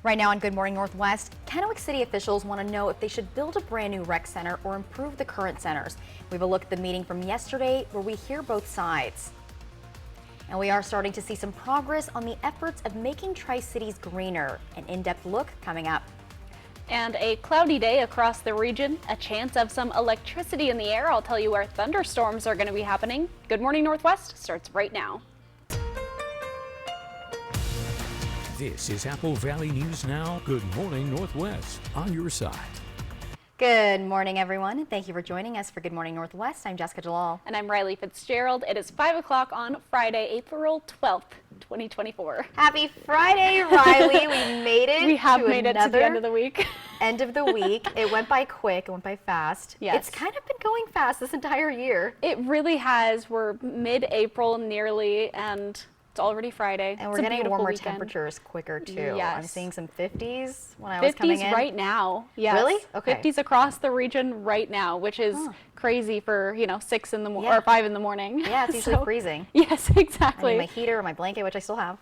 Right now on Good Morning Northwest, Kennewick City officials want to know if they should build a brand new rec center or improve the current centers. We have a look at the meeting from yesterday where we hear both sides. And we are starting to see some progress on the efforts of making Tri-Cities greener. An in-depth look coming up. And a cloudy day across the region, a chance of some electricity in the air. I'll tell you where thunderstorms are going to be happening. Good Morning Northwest starts right now. This is Apple Valley News Now. Good Morning Northwest on your side. Good morning, everyone. Thank you for joining us for Good Morning Northwest. I'm Jessica Jalal. And I'm Riley Fitzgerald. It is 5 o'clock on Friday, April 12th, 2024. Happy Friday, Riley. We made it. We have made it to the end of the week. End of the week. It went by quick. It went by fast. Yes. It's kind of been going fast this entire year. It really has. We're mid-April nearly, and it's already Friday. And we're getting warmer temperatures quicker too. Yes. I'm seeing some 50s when I was coming in. 50s right now. Yes. Really? Okay. 50s across the region right now, which is crazy for, 6 in the morning or 5 in the morning. Yeah, it's usually freezing. Yes, exactly. I need my heater or my blanket, which I still have.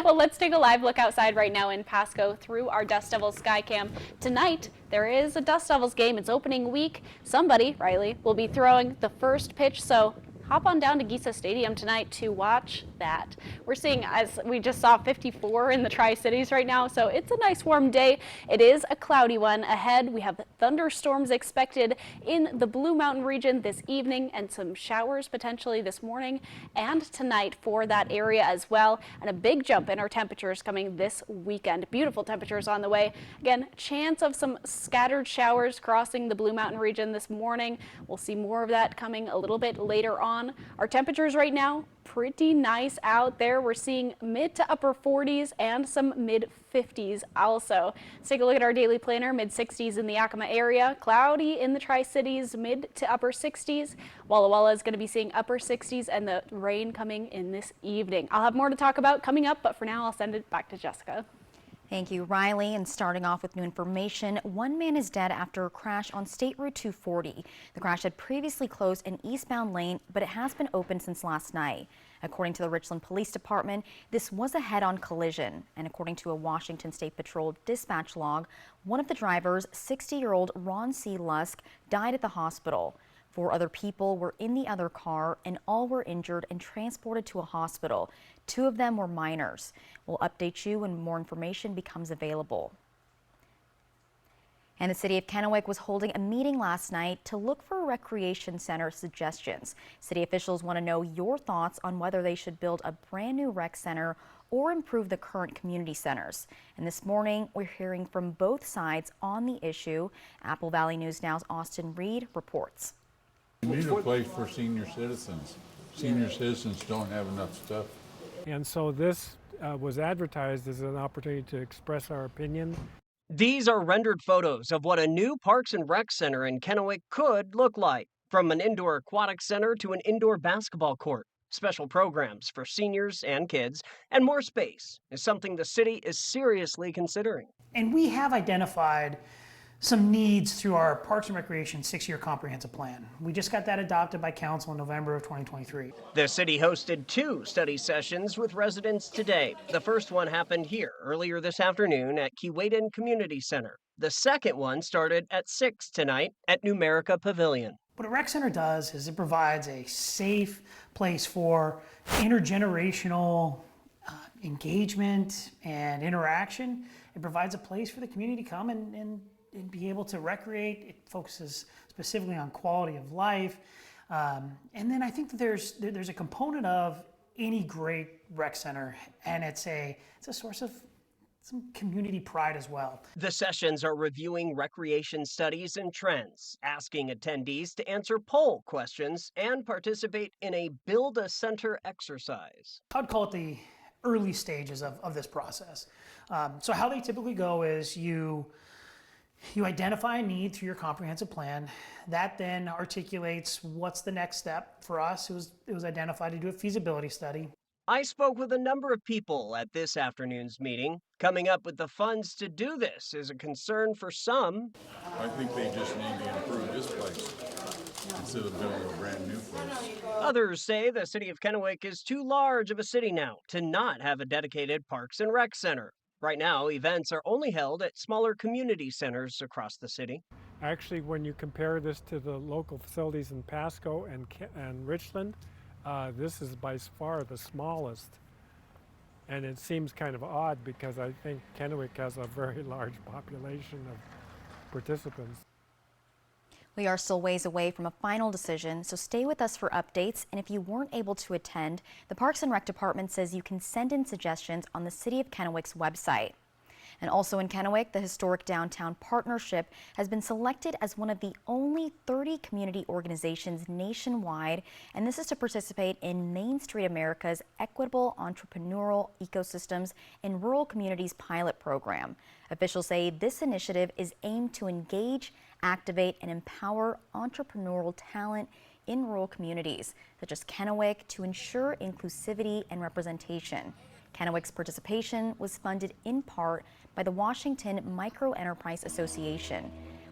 Well, let's take a live look outside right now in Pasco through our Dust Devils Skycam. Tonight, there is a Dust Devils game. It's opening week. Somebody, Riley, will be throwing the first pitch, so hop on down to Gisa Stadium tonight to watch that. We're seeing, as we just saw, 54 in the Tri-Cities right now, so it's a nice warm day. It is a cloudy one ahead. We have thunderstorms expected in the Blue Mountain region this evening and some showers potentially this morning and tonight for that area as well. And a big jump in our temperatures coming this weekend. Beautiful temperatures on the way. Again, chance of some scattered showers crossing the Blue Mountain region this morning. We'll see more of that coming a little bit later on. Our temperatures right now, pretty nice out there. We're seeing mid to upper 40s and some mid 50s also. Let's take a look at our daily planner. Mid 60s in the Yakima area, cloudy in the Tri-Cities, mid to upper 60s. Walla Walla is going to be seeing upper 60s and the rain coming in this evening. I'll have more to talk about coming up, but for now I'll send it back to Jessica. Thank you, Riley. And starting off with new information, one man is dead after a crash on State Route 240. The crash had previously closed an eastbound lane, but it has been open since last night. According to the Richland Police Department, this was a head-on collision. And according to a Washington State Patrol dispatch log, one of the drivers, 60-year-old Ron C. Lusk, died at the hospital. 4 other people were in the other car, and all were injured and transported to a hospital. 2 of them were minors. We'll update you when more information becomes available. And the city of Kennewick was holding a meeting last night to look for recreation center suggestions. City officials want to know your thoughts on whether they should build a brand new rec center or improve the current community centers. And this morning, we're hearing from both sides on the issue. Apple Valley News Now's Austin Reed reports. We need a place for senior citizens. Senior citizens don't have enough stuff. And so this was advertised as an opportunity to express our opinion. These are rendered photos of what a new Parks and Rec Center in Kennewick could look like, from an indoor aquatic center to an indoor basketball court. Special programs for seniors and kids, and more space is something the city is seriously considering. And we have identified some needs through our Parks and Recreation 6-year comprehensive plan. We just got that adopted by council in November of 2023. The city hosted 2 study sessions with residents today. The first one happened here earlier this afternoon at Keewaydin Community Center. The second one started at 6 tonight at Numerica Pavilion. What a rec center does is it provides a safe place for intergenerational engagement and interaction. It provides a place for the community to come and be able to recreate. It focuses specifically on quality of life. And then I think that there's a component of any great rec center, and it's a source of some community pride as well. The sessions are reviewing recreation studies and trends, asking attendees to answer poll questions and participate in a Build a Center exercise. I'd call it the early stages of this process. So how they typically go is you identify a need through your comprehensive plan. That then articulates what's the next step for us. It was identified to do a feasibility study. I spoke with a number of people at this afternoon's meeting. Coming up with the funds to do this is a concern for some. I think they just need to improve this place instead of building a brand new place. Others say the city of Kennewick is too large of a city now to not have a dedicated Parks and Rec Center. Right now, events are only held at smaller community centers across the city. Actually, when you compare this to the local facilities in Pasco and Richland, this is by far the smallest. And it seems kind of odd because I think Kennewick has a very large population of participants. We are still ways away from a final decision, so stay with us for updates. And if you weren't able to attend, the Parks and Rec Department says you can send in suggestions on the City of Kennewick's website. And also in Kennewick, the Historic Downtown Partnership has been selected as one of the only 30 community organizations nationwide, and this is to participate in Main Street America's Equitable Entrepreneurial Ecosystems in Rural Communities pilot program. Officials say this initiative is aimed to engage, activate, and empower entrepreneurial talent in rural communities, such as Kennewick, to ensure inclusivity and representation. Kennewick's participation was funded in part by the Washington Micro Enterprise Association.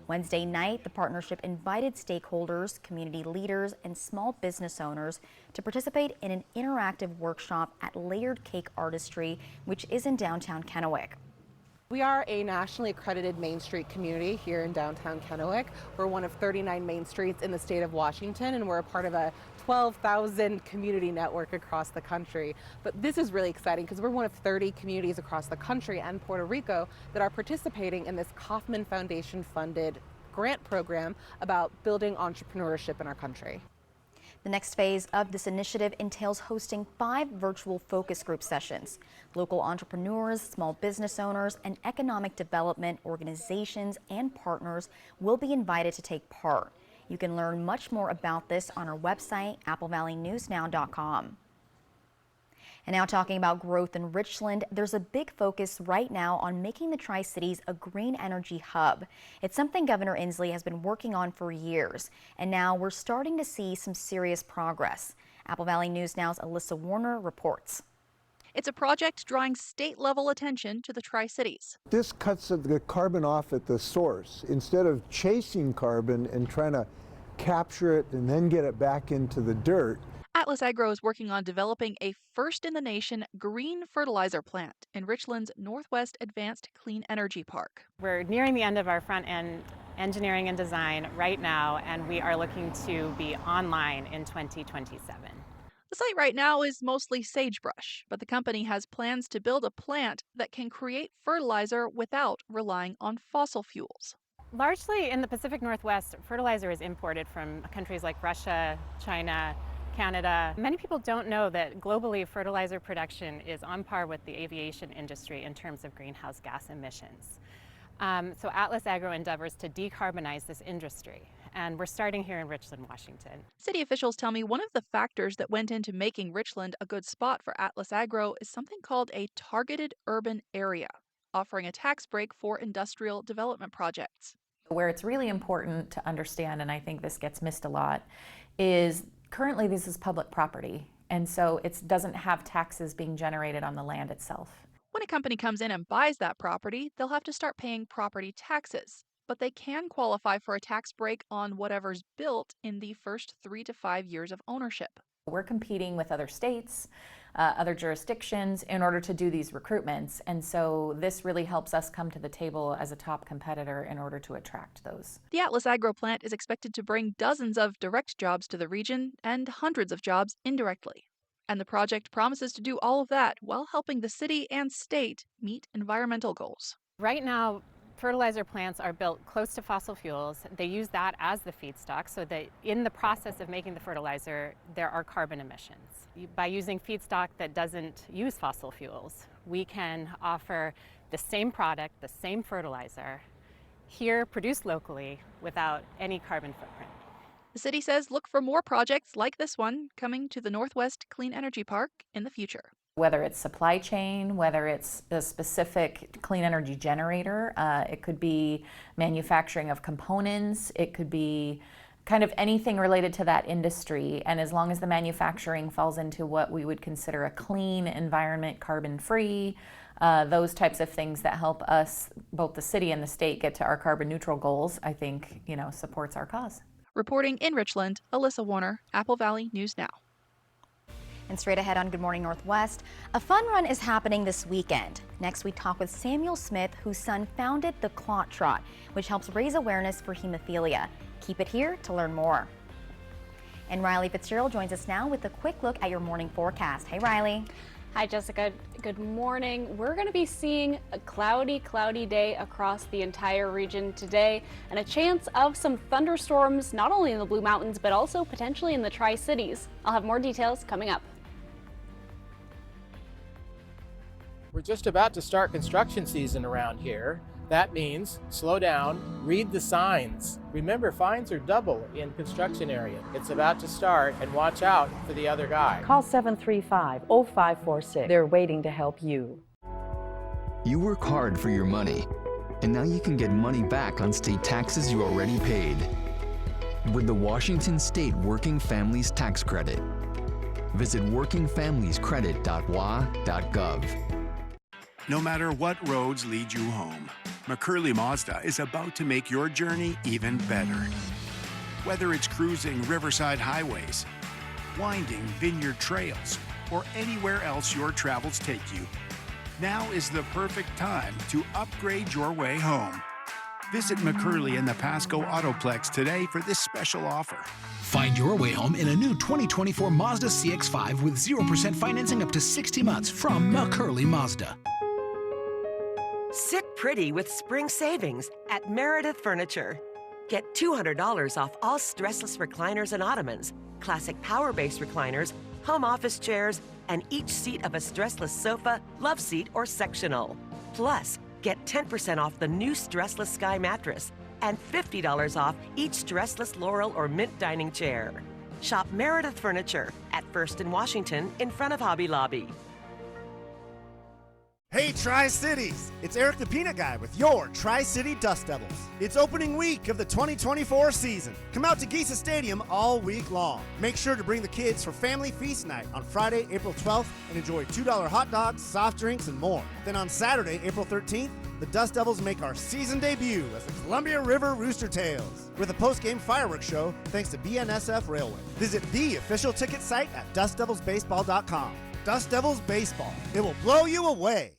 Wednesday night, the partnership invited stakeholders, community leaders, and small business owners to participate in an interactive workshop at Layered Cake Artistry, which is in downtown Kennewick. We are a nationally accredited Main Street community here in downtown Kennewick. We're one of 39 Main Streets in the state of Washington, and we're a part of a 12,000 community network across the country. But this is really exciting because we're one of 30 communities across the country and Puerto Rico that are participating in this Kauffman Foundation funded grant program about building entrepreneurship in our country. The next phase of this initiative entails hosting 5 virtual focus group sessions. Local entrepreneurs, small business owners, and economic development organizations and partners will be invited to take part. You can learn much more about this on our website, applevalleynewsnow.com. And now talking about growth in Richland, there's a big focus right now on making the Tri-Cities a green energy hub. It's something Governor Inslee has been working on for years, and now we're starting to see some serious progress. Apple Valley News Now's Alyssa Warner reports. It's a project drawing state-level attention to the Tri-Cities. This cuts the carbon off at the source. Instead of chasing carbon and trying to capture it and then get it back into the dirt, Atlas Agro is working on developing a first-in-the-nation green fertilizer plant in Richland's Northwest Advanced Clean Energy Park. We're nearing the end of our front-end engineering and design right now, and we are looking to be online in 2027. The site right now is mostly sagebrush, but the company has plans to build a plant that can create fertilizer without relying on fossil fuels. Largely in the Pacific Northwest, fertilizer is imported from countries like Russia, China, Canada. Many people don't know that globally fertilizer production is on par with the aviation industry in terms of greenhouse gas emissions. So Atlas Agro endeavors to decarbonize this industry, and we're starting here in Richland, Washington. City officials tell me one of the factors that went into making Richland a good spot for Atlas Agro is something called a targeted urban area, offering a tax break for industrial development projects. Where it's really important to understand, and I think this gets missed a lot, is currently this is public property, and so it doesn't have taxes being generated on the land itself. When a company comes in and buys that property, they'll have to start paying property taxes, but they can qualify for a tax break on whatever's built in the first 3 to 5 years of ownership. We're competing with other states, other jurisdictions in order to do these recruitments, and so this really helps us come to the table as a top competitor in order to attract those. The Atlas Agro plant is expected to bring dozens of direct jobs to the region and hundreds of jobs indirectly. And the project promises to do all of that while helping the city and state meet environmental goals. Right now, fertilizer plants are built close to fossil fuels. They use that as the feedstock so that in the process of making the fertilizer, there are carbon emissions. By using feedstock that doesn't use fossil fuels, we can offer the same product, the same fertilizer, here produced locally without any carbon footprint. The city says look for more projects like this one coming to the Northwest Clean Energy Park in the future. Whether it's supply chain, whether it's a specific clean energy generator, it could be manufacturing of components, it could be kind of anything related to that industry. And as long as the manufacturing falls into what we would consider a clean environment, carbon-free, those types of things that help us, both the city and the state, get to our carbon neutral goals, I think, supports our cause. Reporting in Richland, Alyssa Warner, Apple Valley News Now. And straight ahead on Good Morning Northwest, a fun run is happening this weekend. Next, we talk with Samuel Smith, whose son founded the Clot Trot, which helps raise awareness for hemophilia. Keep it here to learn more. And Riley Fitzgerald joins us now with a quick look at your morning forecast. Hey, Riley. Hi, Jessica. Good morning. We're going to be seeing a cloudy day across the entire region today, and a chance of some thunderstorms not only in the Blue Mountains but also potentially in the Tri-Cities. I'll have more details coming up. We're just about to start construction season around here. That means slow down, read the signs. Remember, fines are double in construction area. It's about to start, and watch out for the other guy. Call 735-0546. They're waiting to help you. You work hard for your money, and now you can get money back on state taxes you already paid with the Washington State Working Families Tax Credit. Visit workingfamiliescredit.wa.gov. No matter what roads lead you home, McCurley Mazda is about to make your journey even better. Whether it's cruising riverside highways, winding vineyard trails, or anywhere else your travels take you, now is the perfect time to upgrade your way home. Visit McCurley in the Pasco Autoplex today for this special offer. Find your way home in a new 2024 Mazda CX-5 with 0% financing up to 60 months from McCurley Mazda. Sit pretty with spring savings at Meredith Furniture. Get $200 off all stressless recliners and ottomans, classic power-based recliners, home office chairs, and each seat of a stressless sofa, love seat, or sectional. Plus, get 10% off the new stressless Sky mattress and $50 off each stressless Laurel or Mint dining chair. Shop Meredith Furniture at First and Washington in front of Hobby Lobby. Hey Tri-Cities! It's Eric the Peanut Guy with your Tri-City Dust Devils. It's opening week of the 2024 season. Come out to Geisa Stadium all week long. Make sure to bring the kids for Family Feast Night on Friday, April 12th and enjoy $2 hot dogs, soft drinks, and more. Then on Saturday, April 13th, the Dust Devils make our season debut as the Columbia River Rooster Tails with a post-game fireworks show thanks to BNSF Railway. Visit the official ticket site at dustdevilsbaseball.com. Dust Devils Baseball. It will blow you away.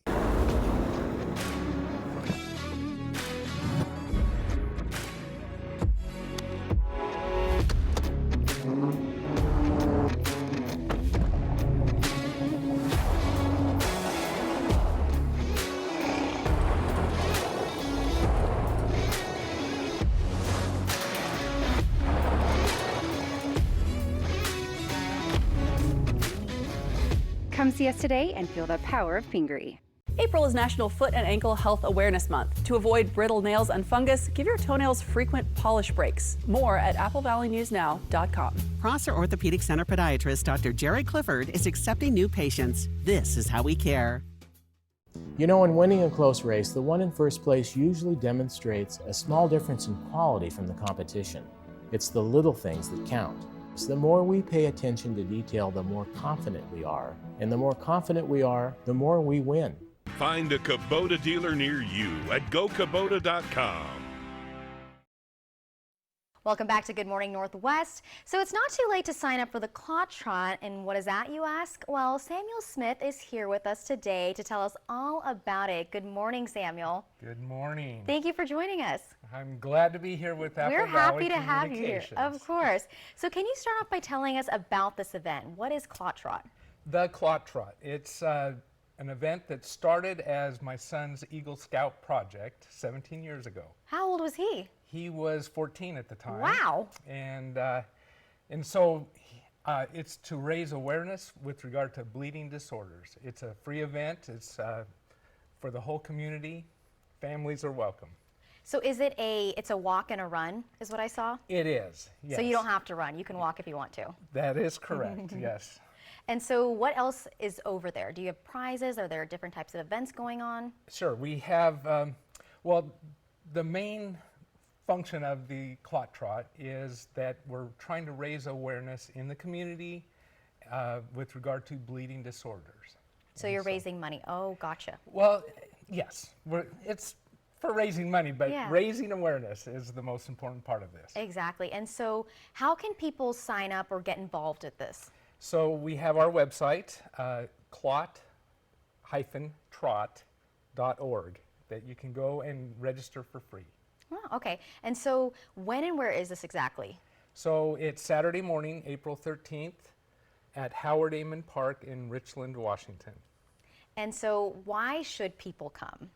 Come see us today and feel the power of Pingree. April is National Foot and Ankle Health Awareness Month. To avoid brittle nails and fungus, give your toenails frequent polish breaks. More at applevalleynewsnow.com. Prosser Orthopedic Center podiatrist Dr. Jerry Clifford is accepting new patients. This is how we care. You know, in winning a close race, the one in first place usually demonstrates a small difference in quality from the competition. It's the little things that count. So the more we pay attention to detail, the more confident we are. And the more confident we are, the more we win. Find a Kubota dealer near you at gokubota.com. Welcome back to Good Morning Northwest. So it's not too late to sign up for the Clot Trot, and what is that, you ask? Well, Samuel Smith is here with us today to tell us all about it. Good morning, Samuel. Good morning. Thank you for joining us. I'm glad to be here with Apple We're Valley happy to have you here, Communications. of course. So can you start off by telling us about this event? What is Clot Trot? The Clot Trot. It's an event that started as my son's Eagle Scout project 17 years ago. How old was he? He was 14 at the time. Wow. And so it's to raise awareness with regard to bleeding disorders. It's a free event. It's for the whole community. Families are welcome. So is it it's a walk and a run, is what I saw? It is, yes. So you don't have to run. You can walk if you want to. That is correct, yes. And so what else is over there? Do you have prizes? Are there different types of events going on? Sure. We have, well, the main function of the Clot Trot is that we're trying to raise awareness in the community with regard to bleeding disorders. So you're raising money. Oh, gotcha. Well, yes. It's for raising money, but Yeah. raising awareness is the most important part of this. Exactly. And so how can people sign up or get involved at this? So we have our website, clot-trot.org, that you can go and register for free. Oh, okay. And so when and where is this exactly? So it's Saturday morning, April 13th, at Howard Amon Park in Richland, Washington. And so why should people come?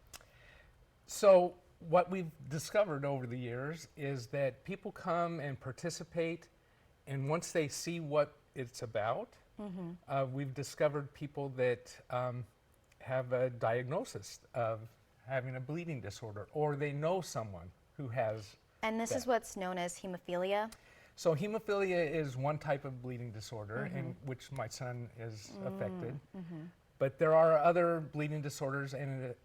So what we've discovered over the years is that people come and participate, and once they see what it's about, we've discovered people that have a diagnosis of having a bleeding disorder, or they know someone who has. And this is what's known as hemophilia? So hemophilia is one type of bleeding disorder in which my son is affected. But there are other bleeding disorders, and it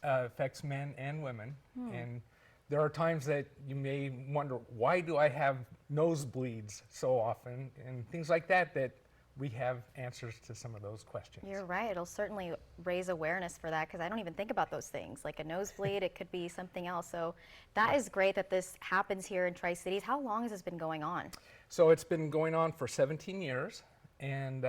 affects men and women. And there are times that you may wonder, why do I have nosebleeds so often? And things like that, that we have answers to some of those questions. You're right. It'll certainly raise awareness for that, because I don't even think about those things. Like a nosebleed, it could be something else. So that is great that this happens here in Tri-Cities. How long has this been going on? So it's been going on for 17 years. And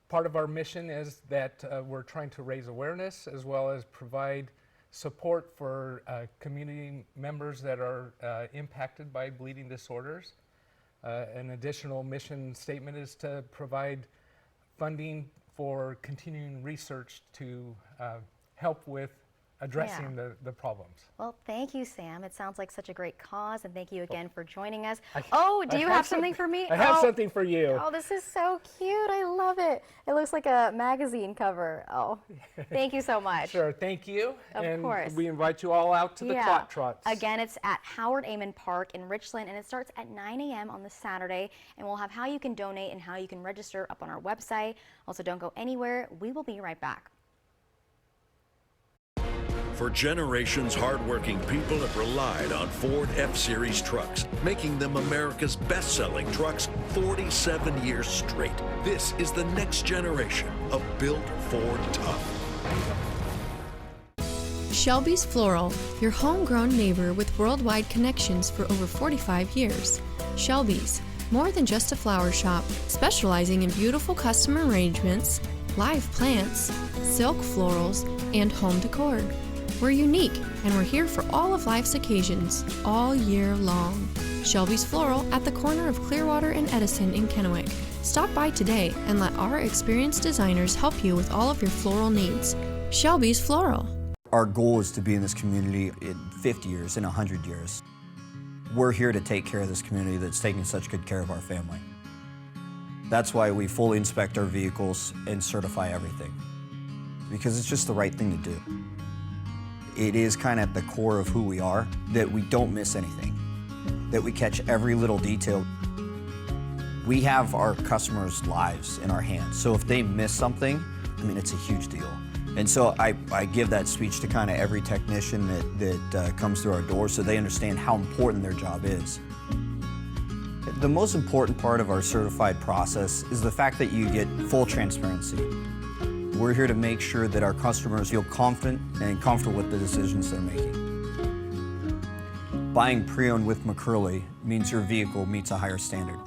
part of our mission is that we're trying to raise awareness as well as provide support for community members that are impacted by bleeding disorders. An additional mission statement is to provide funding for continuing research to help with addressing the problems. Well, thank you, Sam. It sounds like such a great cause, and thank you again for joining us. Do I you have something for me? I have something for you. Oh, this is so cute. I love it. It looks like a magazine cover. Oh, thank you so much. Sure, thank you. Of course. We invite you all out to the Clot Trots. Again, it's at Howard Amon Park in Richland, and it starts at 9 a.m. on the Saturday, and we'll have how you can donate and how you can register up on our website. Also, don't go anywhere. We will be right back. For generations, hardworking people have relied on Ford F-Series trucks, making them America's best-selling trucks 47 years straight. This is the next generation of built Ford tough. Shelby's Floral, your homegrown neighbor with worldwide connections for over 45 years. Shelby's, more than just a flower shop, specializing in beautiful custom arrangements, live plants, silk florals, and home decor. We're unique, and we're here for all of life's occasions, all year long. Shelby's Floral at the corner of Clearwater and Edison in Kennewick. Stop by today and let our experienced designers help you with all of your floral needs. Shelby's Floral. Our goal is to be in this community in 50 years, in 100 years. We're here to take care of this community that's taking such good care of our family. That's why we fully inspect our vehicles and certify everything, because it's just the right thing to do. It is kind of at the core of who we are, that we don't miss anything, that we catch every little detail. We have our customers' lives in our hands, so if they miss something, I mean, it's a huge deal. And so I give that speech to kind of every technician that comes through our doors, so they understand how important their job is. The most important part of our certified process is the fact that you get full transparency. We're here to make sure that our customers feel confident and comfortable with the decisions they're making. Buying pre-owned with McCurley means your vehicle meets a higher standard.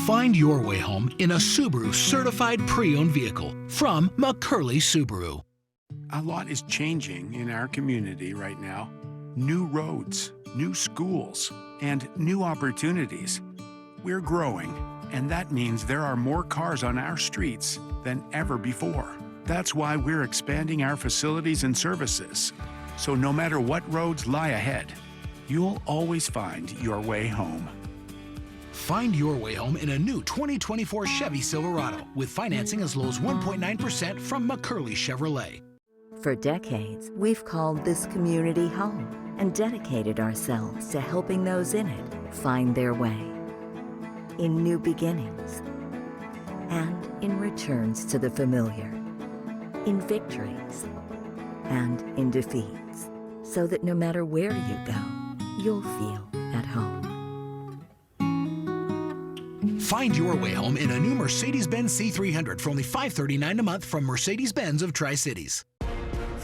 Find your way home in a Subaru certified pre-owned vehicle from McCurley Subaru. A lot is changing in our community right now. New roads, new schools, and new opportunities. We're growing, and that means there are more cars on our streets than ever before. That's why we're expanding our facilities and services. So no matter what roads lie ahead, you'll always find your way home. Find your way home in a new 2024 Chevy Silverado with financing as low as 1.9% from McCurley Chevrolet. For decades, we've called this community home and dedicated ourselves to helping those in it find their way. In new beginnings and in returns to the familiar, in victories and in defeats, so that no matter where you go, you'll feel at home. Find your way home in a new Mercedes-Benz C300 for only $539 a month from Mercedes-Benz of Tri-Cities.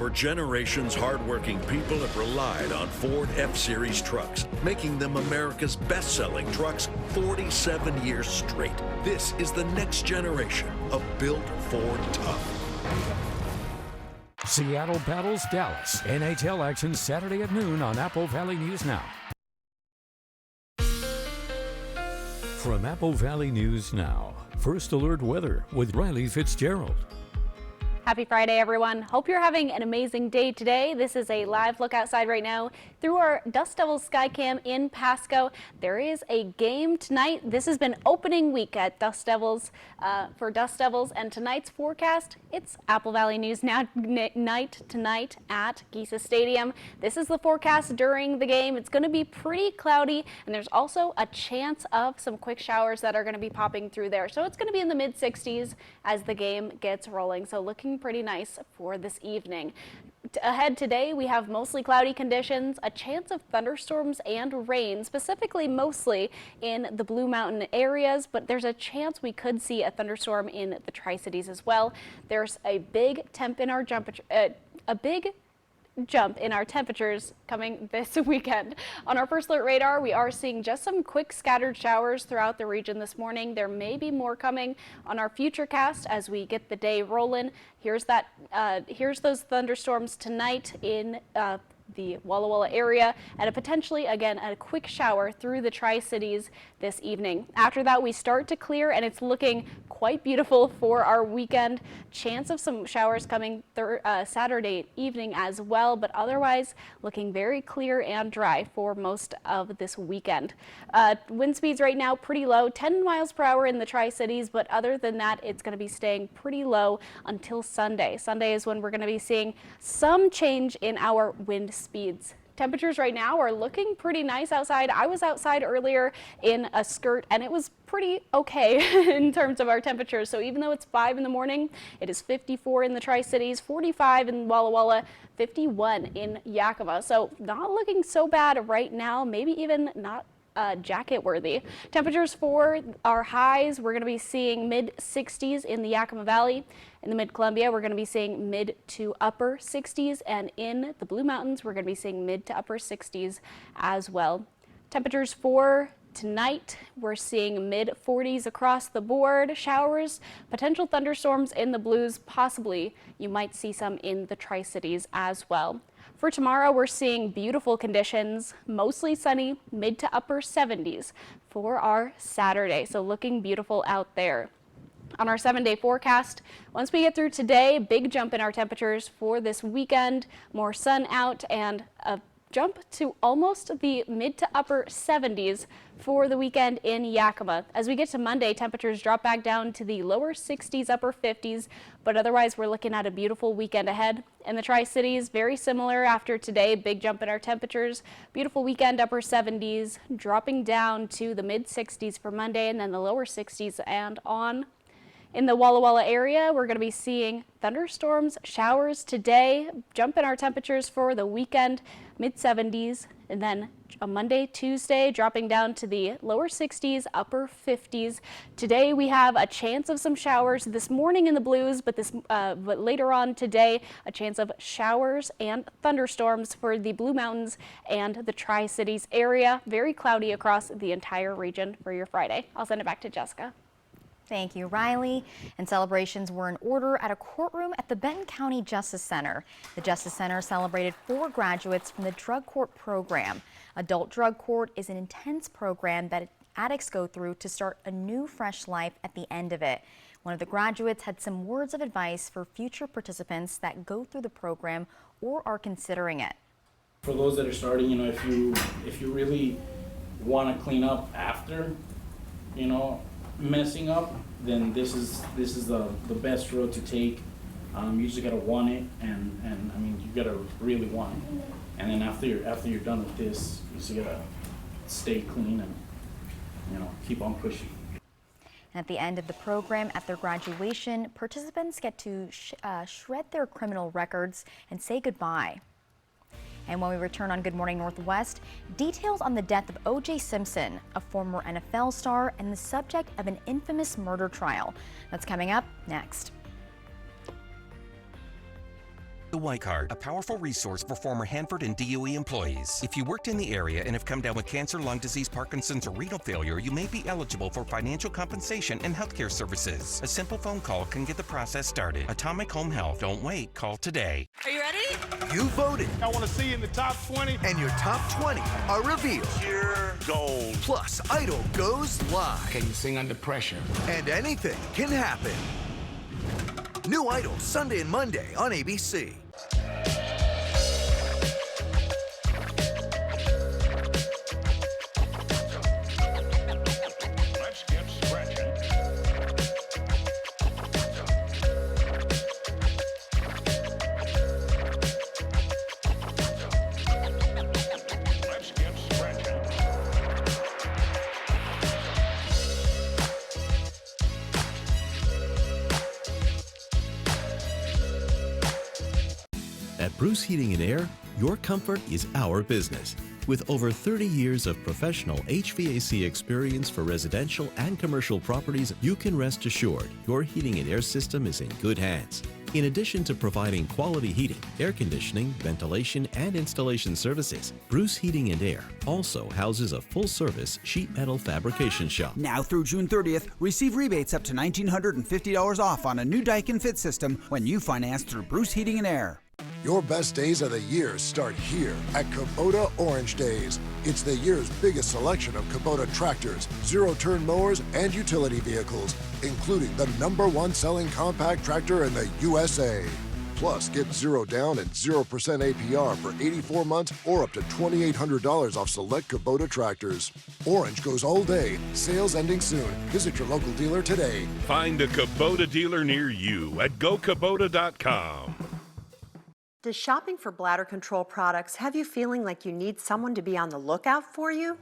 For generations, hardworking people have relied on Ford F-Series trucks, making them America's best-selling trucks 47 years straight. This is the next generation of built Ford tough. Seattle battles Dallas. NHL action Saturday at noon on Apple Valley News Now. From Apple Valley News Now, First Alert Weather with Riley Fitzgerald. Happy Friday, everyone. Hope you're having an amazing day today. This is a live look outside right now through our Dust Devils Skycam in Pasco. There is a game tonight. This has been opening week at Dust Devils for Dust Devils, and tonight's forecast, it's Apple Valley News Now night tonight at Giza Stadium. This is the forecast during the game. It's going to be pretty cloudy, and there's also a chance of some quick showers that are going to be popping through there. So it's going to be in the mid-60s as the game gets rolling. So looking pretty nice for this evening. Ahead today, we have mostly cloudy conditions, a chance of thunderstorms and rain, specifically mostly in the Blue Mountain areas, but there's a chance we could see a thunderstorm in the Tri-Cities as well. There's a big jump in our temperatures coming this weekend. On our first alert radar, we are seeing just some quick scattered showers throughout the region this morning. There may be more coming on our future cast as we get the day rolling. Here's those thunderstorms tonight in the Walla Walla area, and a quick shower through the Tri-Cities this evening. After that, we start to clear, and it's looking quite beautiful for our weekend. Chance of some showers coming Saturday evening as well, but otherwise looking very clear and dry for most of this weekend. Wind speeds right now pretty low, 10 miles per hour in the Tri-Cities, but other than that, it's going to be staying pretty low until Sunday. Sunday is when we're going to be seeing some change in our wind speeds. Temperatures right now are looking pretty nice outside. I was outside earlier in a skirt and it was pretty okay in terms of our temperatures. So even though it's 5 in the morning, it is 54 in the Tri-Cities, 45 in Walla Walla, 51 in Yakima. So not looking so bad right now, maybe even not jacket worthy. Temperatures for our highs, we're going to be seeing mid 60s in the Yakima Valley. In the Mid-Columbia, we're going to be seeing mid to upper 60s, and in the Blue Mountains, we're going to be seeing mid to upper 60s as well. Temperatures for tonight, we're seeing mid 40s across the board. Showers, potential thunderstorms in the Blues, possibly you might see some in the Tri-Cities as well. For tomorrow, we're seeing beautiful conditions, mostly sunny, mid to upper 70s for our Saturday. So looking beautiful out there. On our 7-day forecast, once we get through today, big jump in our temperatures for this weekend, more sun out, and a jump to almost the mid to upper 70s for the weekend in Yakima. As we get to Monday, temperatures drop back down to the lower 60s, upper 50s, but otherwise we're looking at a beautiful weekend ahead. In the Tri-Cities, very similar after today, big jump in our temperatures. Beautiful weekend, upper 70s, dropping down to the mid 60s for Monday, and then the lower 60s and on. In the Walla Walla area, we're going to be seeing thunderstorms, showers today, jump in our temperatures for the weekend, mid 70s, and then on Monday, Tuesday, dropping down to the lower 60s, upper 50s. Today we have a chance of some showers this morning in the Blues, but later on today, a chance of showers and thunderstorms for the Blue Mountains and the Tri-Cities area. Very cloudy across the entire region for your Friday. I'll send it back to Jessica. Thank you, Riley. And celebrations were in order at a courtroom at the Benton County Justice Center. The Justice Center celebrated 4 graduates from the drug court program. Adult drug court is an intense program that addicts go through to start a new, fresh life at the end of it. One of the graduates had some words of advice for future participants that go through the program or are considering it. For those that are starting, if you really want to clean up after, messing up, then this is the best road to take. You just gotta want it, and I mean you gotta really want it. And then after you're done with this, you just gotta stay clean and keep on pushing. At the end of the program, at their graduation, participants get to shred their criminal records and say goodbye. And when we return on Good Morning Northwest, details on the death of O.J. Simpson, a former NFL star and the subject of an infamous murder trial. That's coming up next. The Y Card, a powerful resource for former Hanford and DOE employees. If you worked in the area and have come down with cancer, lung disease, Parkinson's, or renal failure, you may be eligible for financial compensation and healthcare services. A simple phone call can get the process started. Atomic Home Health. Don't wait. Call today. Are you ready? You voted. I want to see you in the top 20. And your top 20 are revealed. Pure gold. Plus, Idol goes live. Can you sing under pressure? And anything can happen. New Idol, Sunday and Monday on ABC. Let's get scratching. Let's get scratching. At Bruce Heating and Air, your comfort is our business. With over 30 years of professional HVAC experience for residential and commercial properties, you can rest assured your heating and air system is in good hands. In addition to providing quality heating, air conditioning, ventilation, and installation services, Bruce Heating and Air also houses a full-service sheet metal fabrication shop. Now through June 30th, receive rebates up to $1,950 off on a new Daikin Fit system when you finance through Bruce Heating and Air. Your best days of the year start here at Kubota Orange Days. It's the year's biggest selection of Kubota tractors, zero-turn mowers, and utility vehicles, including the #1 selling compact tractor in the USA. Plus, get 0 down and 0% APR for 84 months or up to $2,800 off select Kubota tractors. Orange goes all day. Sales ending soon. Visit your local dealer today. Find a Kubota dealer near you at gokubota.com. Does shopping for bladder control products have you feeling like you need someone to be on the lookout for you?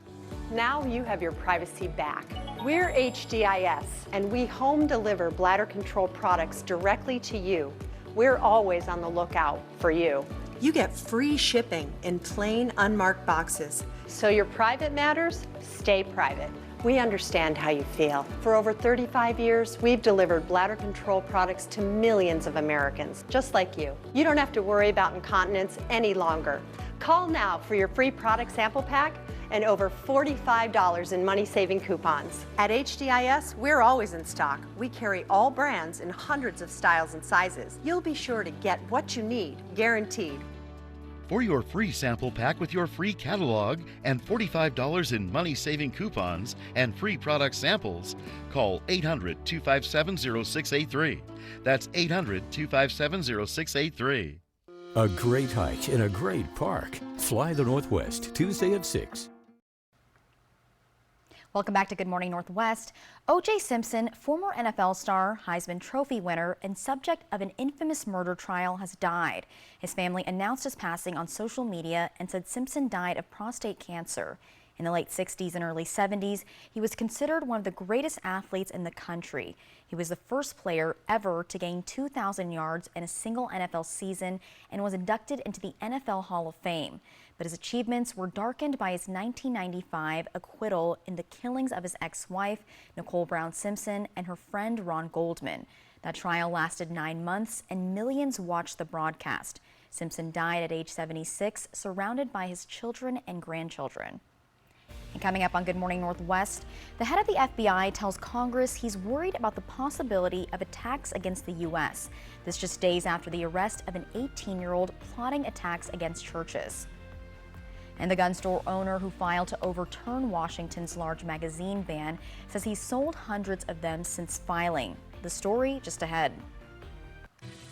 Now you have your privacy back. We're HDIS, and we home deliver bladder control products directly to you. We're always on the lookout for you. You get free shipping in plain, unmarked boxes. So your private matters, stay private. We understand how you feel. For over 35 years, we've delivered bladder control products to millions of Americans, just like you. You don't have to worry about incontinence any longer. Call now for your free product sample pack and over $45 in money-saving coupons. At HDIS, we're always in stock. We carry all brands in hundreds of styles and sizes. You'll be sure to get what you need, guaranteed. For your free sample pack with your free catalog and $45 in money-saving coupons and free product samples, call 800-257-0683. That's 800-257-0683. A great hike in a great park. Fly the Northwest, Tuesday at 6. Welcome back to Good Morning Northwest. O.J. Simpson, former NFL star, Heisman Trophy winner, and subject of an infamous murder trial, has died. His family announced his passing on social media and said Simpson died of prostate cancer. In the late 60s and early 70s, he was considered one of the greatest athletes in the country. He was the first player ever to gain 2,000 yards in a single NFL season and was inducted into the NFL Hall of Fame. But his achievements were darkened by his 1995 acquittal in the killings of his ex-wife, Nicole Brown Simpson, and her friend Ron Goldman. That trial lasted 9 months, and millions watched the broadcast. Simpson died at age 76, surrounded by his children and grandchildren. And coming up on Good Morning Northwest, the head of the FBI tells Congress he's worried about the possibility of attacks against the U.S. This just days after the arrest of an 18-year-old plotting attacks against churches. And the gun store owner who filed to overturn Washington's large magazine ban says he's sold hundreds of them since filing. The story just ahead.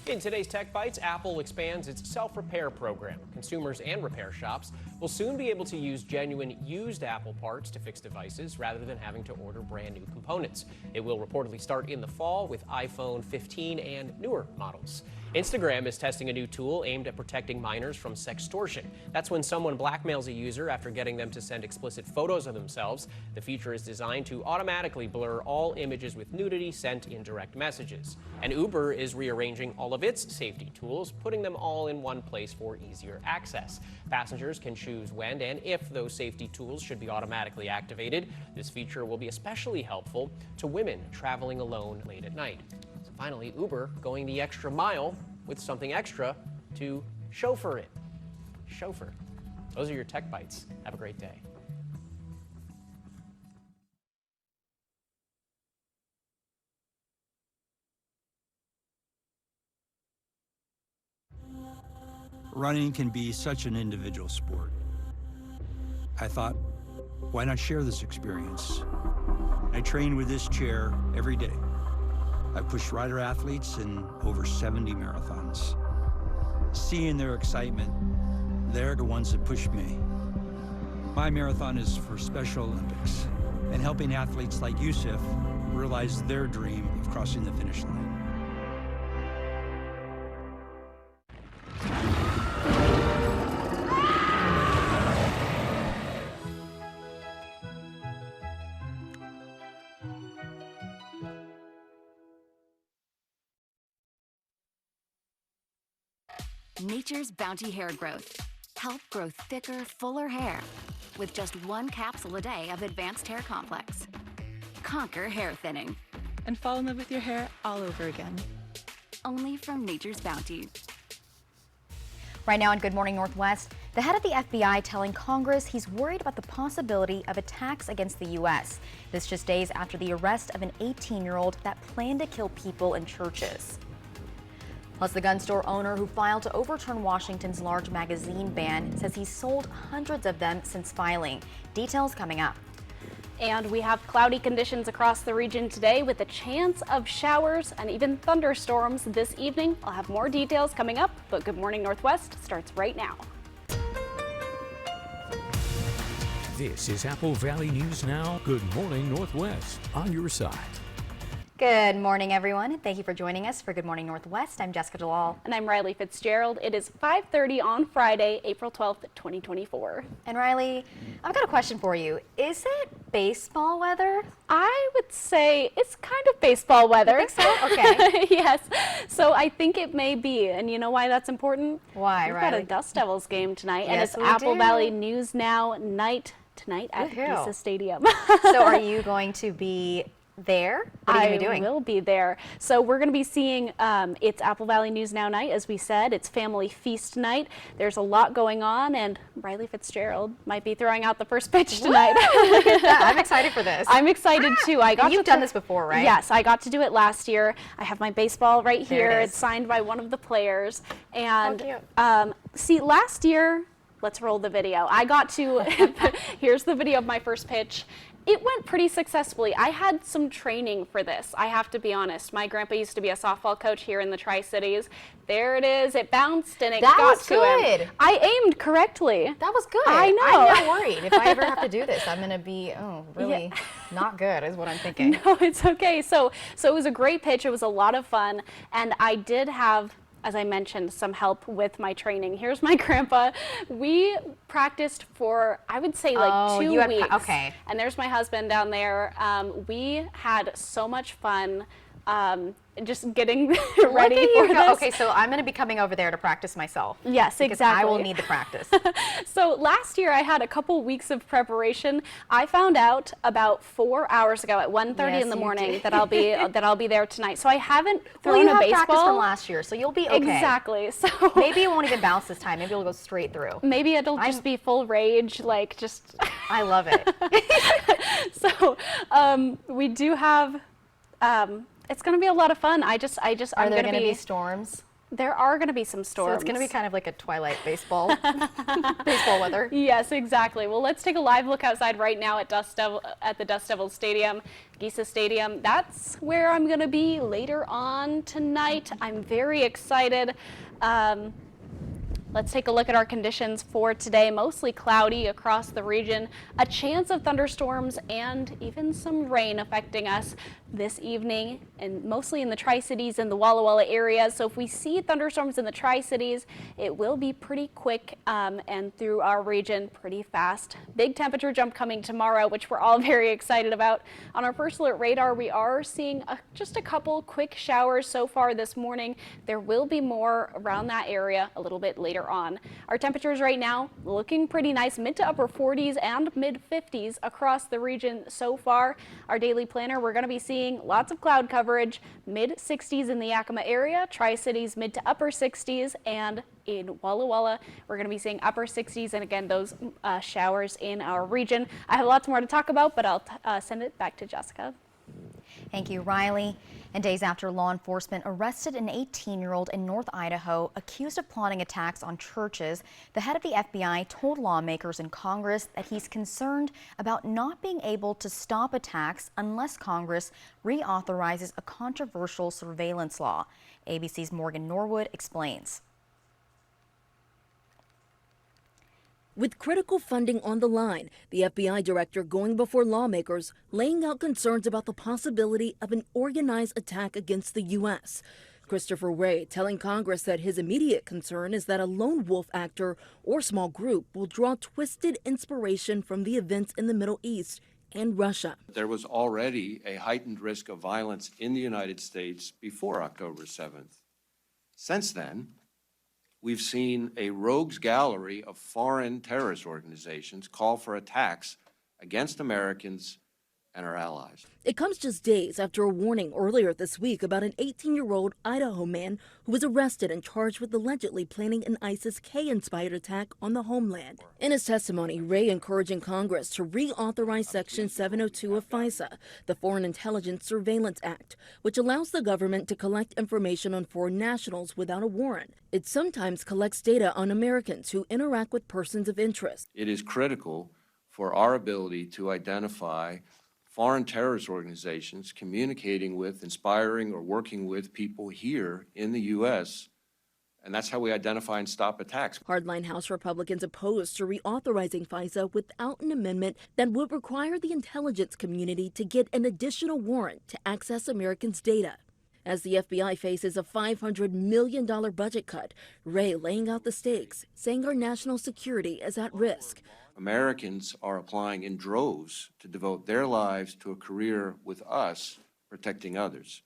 In today's Tech Bites, Apple expands its self-repair program. Consumers and repair shops will soon be able to use genuine used Apple parts to fix devices rather than having to order brand new components. It will reportedly start in the fall with iPhone 15 and newer models. Instagram is testing a new tool aimed at protecting minors from sextortion. That's when someone blackmails a user after getting them to send explicit photos of themselves. The feature is designed to automatically blur all images with nudity sent in direct messages. And Uber is rearranging all of its safety tools, putting them all in one place for easier access. Passengers can choose when and if those safety tools should be automatically activated. This feature will be especially helpful to women traveling alone late at night. Finally, Uber going the extra mile with something extra to chauffeur it. Chauffeur. Those are your Tech Bites. Have a great day. Running can be such an individual sport. I thought, why not share this experience? I train with this chair every day. I've pushed rider athletes in over 70 marathons. Seeing their excitement, they're the ones that push me. My marathon is for Special Olympics and helping athletes like Yusuf realize their dream of crossing the finish line. Nature's Bounty Hair Growth. Help grow thicker, fuller hair with just one capsule a day of Advanced Hair Complex. Conquer hair thinning. And fall in love with your hair all over again. Only from Nature's Bounty. Right now on Good Morning Northwest, the head of the FBI telling Congress he's worried about the possibility of attacks against the U.S. This just days after the arrest of an 18-year-old that planned to kill people in churches. Plus, the gun store owner who filed to overturn Washington's large magazine ban says he's sold hundreds of them since filing. Details coming up. And we have cloudy conditions across the region today with a chance of showers and even thunderstorms this evening. I'll have more details coming up, but Good Morning Northwest starts right now. This is Apple Valley News Now. Good Morning Northwest, on your side. Good morning, everyone. Thank you for joining us for Good Morning Northwest. I'm Jessica Jalal. And I'm Riley Fitzgerald. It is 5:30 on Friday, April 12th, 2024. And Riley, I've got a question for you. Is it baseball weather? I would say it's kind of baseball weather. You think so? Okay. Yes. So I think it may be. And you know why that's important? Why, We've Riley? got a Dust Devils game tonight. Yes, and we it's Apple do. Valley News Now night tonight at Woohoo. Gisa Stadium. So are you going to be there? What are you going to be doing? I will be there. So we're going to be seeing, it's Apple Valley News Now night, as we said. It's family feast night. There's a lot going on, and Riley Fitzgerald might be throwing out the first pitch tonight. Look at that. I'm excited for this. I'm excited too. You've done this before, right? Yes, I got to do it last year. I have my baseball right There here. it is. It's signed by one of the players. And cute. see, last year, let's roll the video. I got to, here's the video of my first pitch. It went pretty successfully. I had some training for this, I have to be honest. My grandpa used to be a softball coach here in the Tri-Cities. There it is. It bounced and it got to him. I aimed correctly. That was good. I know. I'm now worried. If I ever have to do this, I'm going to be, really not good is what I'm thinking. No, it's okay. So it was a great pitch. It was a lot of fun. And I did have, as I mentioned, some help with my training. Here's my grandpa. We practiced for, I would say, like 2 weeks. Okay. And there's my husband down there. We had so much fun just getting ready for this. Okay, so I'm going to be coming over there to practice myself. Yes, because exactly. I will need the practice. So last year I had a couple weeks of preparation. I found out about 4 hours ago at 1:30 in the morning that I'll be there tonight. So I haven't thrown you a have baseball practice from last year, so you'll be okay. Exactly. So maybe it won't even bounce this time. Maybe it'll go straight through. Maybe it'll just be full rage, like just. I love it. So we do have. It's going to be a lot of fun. Are there going to be storms? There are going to be some storms. So it's going to be kind of like a twilight baseball weather. Yes, exactly. Well, let's take a live look outside right now at the Dust Devils Stadium, Gisa Stadium. That's where I'm going to be later on tonight. I'm very excited. Let's take a look at our conditions for today. Mostly cloudy across the region. A chance of thunderstorms and even some rain affecting us this evening, and mostly in the Tri-Cities and the Walla Walla area. So if we see thunderstorms in the Tri-Cities, it will be pretty quick and through our region pretty fast. Big temperature jump coming tomorrow, which we're all very excited about. On our first alert radar, we are seeing just a couple quick showers so far this morning. There will be more around that area a little bit later on. Our temperatures right now looking pretty nice, mid to upper 40s and mid 50s across the region so far. Our daily planner, we're going to be seeing lots of cloud cover coverage. Mid-60s in the Yakima area, Tri-Cities mid to upper 60s, and in Walla Walla, we're going to be seeing upper 60s, and again, those showers in our region. I have lots more to talk about, but I'll send it back to Jessica. Thank you, Riley. And days after law enforcement arrested an 18-year-old in North Idaho accused of plotting attacks on churches, the head of the FBI told lawmakers in Congress that he's concerned about not being able to stop attacks unless Congress reauthorizes a controversial surveillance law. ABC's Morgan Norwood explains. With critical funding on the line, the FBI director going before lawmakers, laying out concerns about the possibility of an organized attack against the U.S. Christopher Wray telling Congress that his immediate concern is that a lone wolf actor or small group will draw twisted inspiration from the events in the Middle East and Russia. There was already a heightened risk of violence in the United States before October 7th. Since then, we've seen a rogues gallery of foreign terrorist organizations call for attacks against Americans and our allies. It comes just days after a warning earlier this week about an 18-year-old Idaho man who was arrested and charged with allegedly planning an ISIS-K-inspired attack on the homeland. In his testimony, Wray encouraging Congress to reauthorize Section 702 of FISA, the Foreign Intelligence Surveillance Act, which allows the government to collect information on foreign nationals without a warrant. It sometimes collects data on Americans who interact with persons of interest. It is critical for our ability to identify foreign terrorist organizations communicating with, inspiring, or working with people here in the U.S., and that's how we identify and stop attacks. Hardline House Republicans opposed to reauthorizing FISA without an amendment that would require the intelligence community to get an additional warrant to access Americans' data. As the FBI faces a $500 million budget cut, Wray laying out the stakes, saying our national security is at risk. Americans are applying in droves to devote their lives to a career with us protecting others.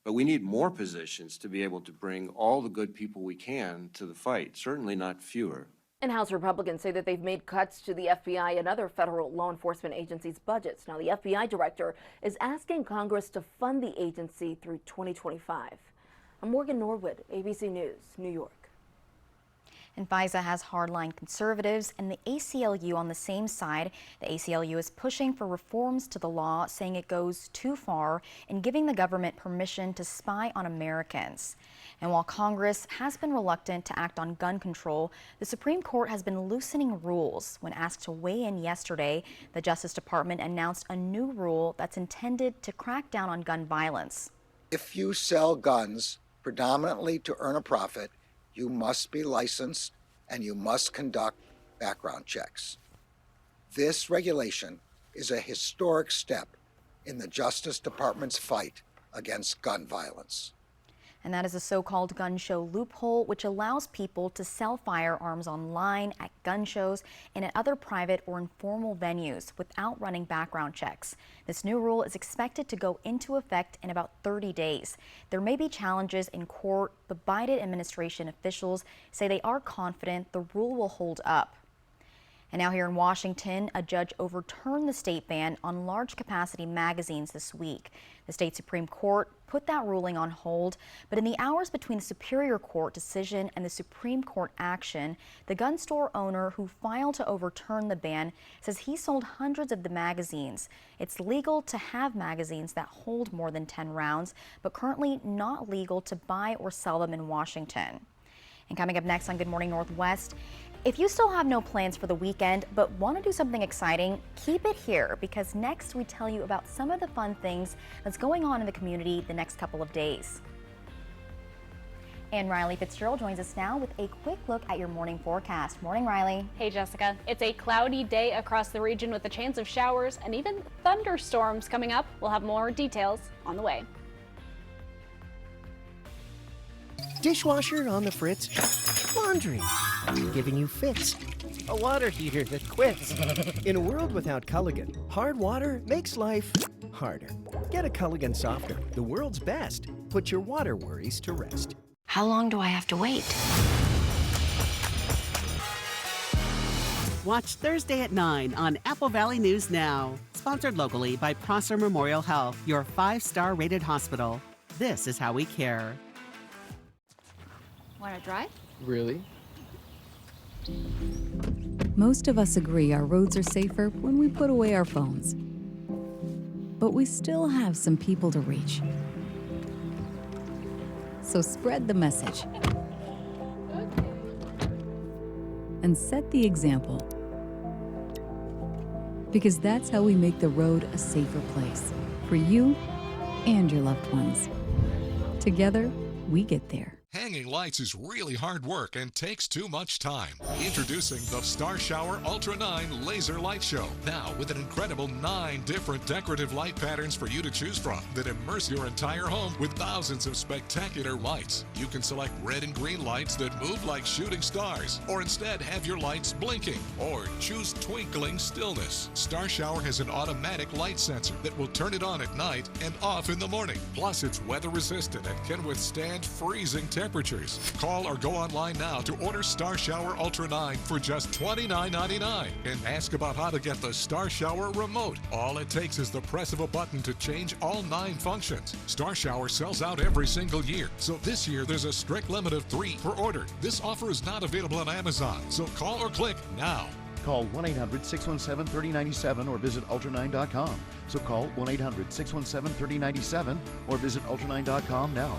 But we need more positions to be able to bring all the good people we can to the fight, certainly not fewer. And House Republicans say that they've made cuts to the FBI and other federal law enforcement agencies' budgets. Now, the FBI director is asking Congress to fund the agency through 2025. I'm Morgan Norwood, ABC News, New York. And FISA has hardline conservatives and the ACLU on the same side. The ACLU is pushing for reforms to the law, saying it goes too far in giving the government permission to spy on Americans. And while Congress has been reluctant to act on gun control, the Supreme Court has been loosening rules. When asked to weigh in yesterday, the Justice Department announced a new rule that's intended to crack down on gun violence. If you sell guns predominantly to earn a profit, you must be licensed and you must conduct background checks. This regulation is a historic step in the Justice Department's fight against gun violence. And that is a so-called gun show loophole, which allows people to sell firearms online, at gun shows, and at other private or informal venues without running background checks. This new rule is expected to go into effect in about 30 days. There may be challenges in court, but Biden administration officials say they are confident the rule will hold up. And now here in Washington, a judge overturned the state ban on large capacity magazines this week. The state Supreme Court put that ruling on hold, but in the hours between the Superior Court decision and the Supreme Court action, the gun store owner who filed to overturn the ban says he sold hundreds of the magazines. It's legal to have magazines that hold more than 10 rounds, but currently not legal to buy or sell them in Washington. And coming up next on Good Morning Northwest, if you still have no plans for the weekend but want to do something exciting, keep it here, because next we tell you about some of the fun things that's going on in the community the next couple of days. And Riley Fitzgerald joins us now with a quick look at your morning forecast. Morning, Riley. Hey, Jessica. It's a cloudy day across the region with a chance of showers and even thunderstorms coming up. We'll have more details on the way. Dishwasher on the fritz. Laundry giving you fits. A water heater that quits. In a world without Culligan, hard water makes life harder. Get a Culligan softener, the world's best. Put your water worries to rest. How long do I have to wait? Watch Thursday at 9 on Apple Valley News Now. Sponsored locally by Prosser Memorial Health, your 5-star rated hospital. This is how we care. Want to drive? Really? Most of us agree our roads are safer when we put away our phones. But we still have some people to reach. So spread the message. And set the example. Because that's how we make the road a safer place for you and your loved ones. Together, we get there. Hanging lights is really hard work and takes too much time. Introducing the Star Shower Ultra 9 Laser Light Show. Now with an incredible 9 different decorative light patterns for you to choose from that immerse your entire home with thousands of spectacular lights. You can select red and green lights that move like shooting stars, or instead have your lights blinking, or choose twinkling stillness. Star Shower has an automatic light sensor that will turn it on at night and off in the morning. Plus, it's weather resistant and can withstand freezing temperatures. Call or go online now to order Star Shower Ultra 9 for just $29.99 and ask about how to get the Star Shower remote. All it takes is the press of a button to change all 9 functions. Star Shower sells out every single year, so this year there's a strict limit of 3 per order. This offer is not available on Amazon, so call or click now. Call 1-800-617-3097 or visit ultra9.com. So call 1-800-617-3097 or visit ultra9.com now.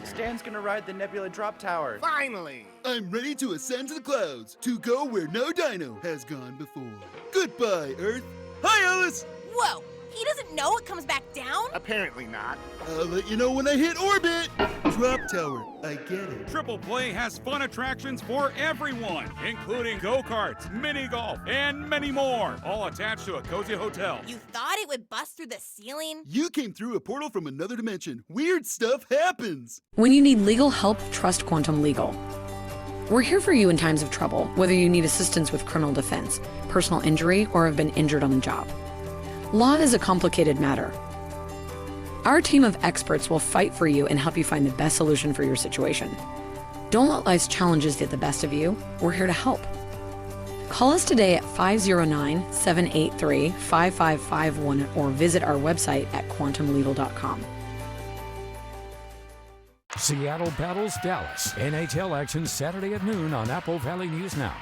Stan's gonna ride the Nebula Drop Tower. Finally! I'm ready to ascend to the clouds, to go where no dino has gone before. Goodbye, Earth. Hi, Alice! Whoa! He doesn't know it comes back down? Apparently not. I'll let you know when I hit orbit. Drop Tower, I get it. Triple Play has fun attractions for everyone, including go-karts, mini golf, and many more, all attached to a cozy hotel. You thought it would bust through the ceiling? You came through a portal from another dimension. Weird stuff happens. When you need legal help, trust Quantum Legal. We're here for you in times of trouble, whether you need assistance with criminal defense, personal injury, or have been injured on the job. Law is a complicated matter. Our team of experts will fight for you and help you find the best solution for your situation. Don't let life's challenges get the best of you. We're here to help. Call us today at 509-783-5551 or visit our website at quantumlegal.com. Seattle battles Dallas. NHL action Saturday at noon on Apple Valley News Now.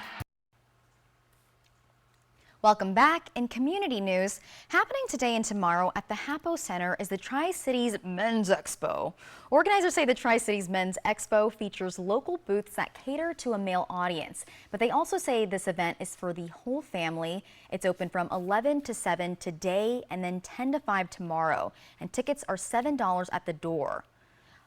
Welcome back. In community news, happening today and tomorrow at the Hapo Center is the Tri-Cities Men's Expo. Organizers say the Tri-Cities Men's Expo features local booths that cater to a male audience, but they also say this event is for the whole family. It's open from 11 to 7 today and then 10 to 5 tomorrow, and tickets are $7 at the door.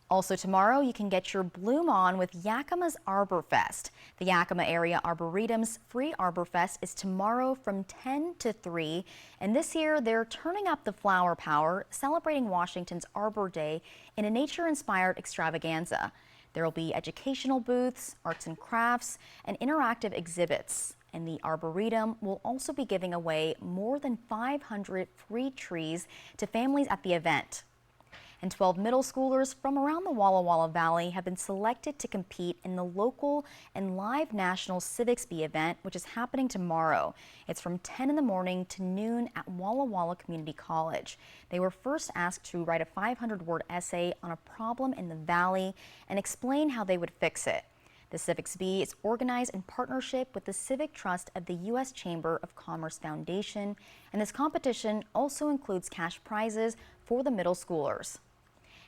Also tomorrow, you can get your bloom on with Yakima's Arbor Fest. The Yakima Area Arboretum's Free Arbor Fest is tomorrow from 10 to 3. And this year, they're turning up the flower power, celebrating Washington's Arbor Day in a nature-inspired extravaganza. There will be educational booths, arts and crafts, and interactive exhibits. And the Arboretum will also be giving away more than 500 free trees to families at the event. And 12 middle schoolers from around the Walla Walla Valley have been selected to compete in the local and live national Civics Bee event, which is happening tomorrow. It's from 10 in the morning to noon at Walla Walla Community College. They were first asked to write a 500-word essay on a problem in the valley and explain how they would fix it. The Civics Bee is organized in partnership with the Civic Trust of the U.S. Chamber of Commerce Foundation, and this competition also includes cash prizes for the middle schoolers.